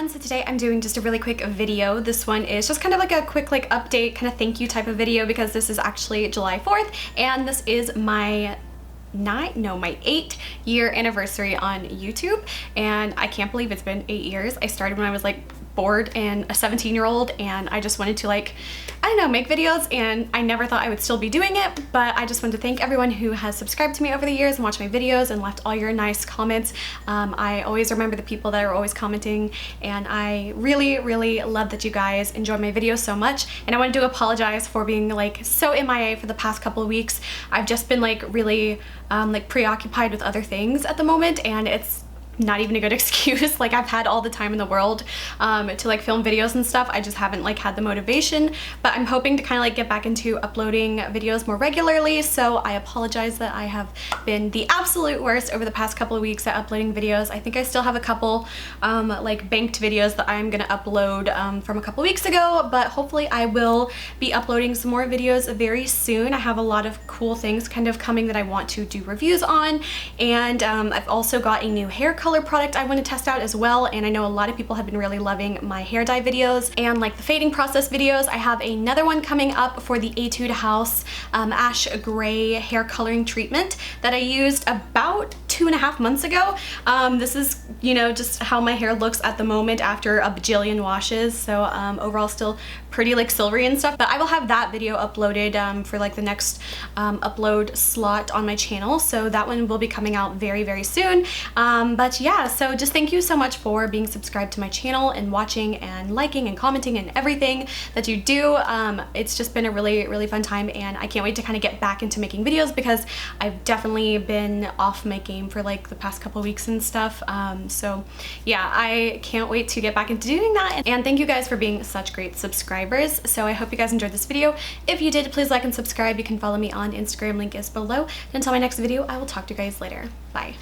everyone, so today I'm doing just a really quick video. This one is just kind of like a quick update, kind of thank you type of video, because this is actually July 4th and this is my 8-year anniversary on YouTube, and I can't believe it's been 8 years. I started when I was like bored and a 17-year-old, and I just wanted to I don't know, make videos, and I never thought I would still be doing it, but I just wanted to thank everyone who has subscribed to me over the years and watched my videos and left all your nice comments. I always remember the people that are always commenting, and I really love that you guys enjoy my videos so much. And I wanted to apologize for being so MIA for the past couple of weeks. I've just been really preoccupied with other things at the moment, and it's not even a good excuse. I've had all the time in the world to film videos and stuff. I just haven't had the motivation, but I'm hoping to kind of get back into uploading videos more regularly. So I apologize that I have been the absolute worst over the past couple of weeks at uploading videos. I think I still have a couple banked videos that I'm gonna upload from a couple weeks ago, but hopefully I will be uploading some more videos very soon. I have a lot of cool things kind of coming that I want to do reviews on, and I've also got a new hair color product I want to test out as well. And I know a lot of people have been really loving my hair dye videos and the fading process videos. I have another one coming up for the Etude House Ash Gray hair coloring treatment that I used about 2.5 months ago. This is, just how my hair looks at the moment after a bajillion washes. So overall still pretty silvery and stuff, but I will have that video uploaded for the next upload slot on my channel. So that one will be coming out very soon. But yeah, so just thank you so much for being subscribed to my channel and watching and liking and commenting and everything that you do. It's just been a really fun time, and I can't wait to kind of get back into making videos, because I've definitely been off my game for the past couple weeks and stuff. So yeah, I can't wait to get back into doing that. And thank you guys for being such great subscribers. So I hope you guys enjoyed this video. If you did, please like and subscribe. You can follow me on Instagram, link is below. And until my next video, I will talk to you guys later. Bye.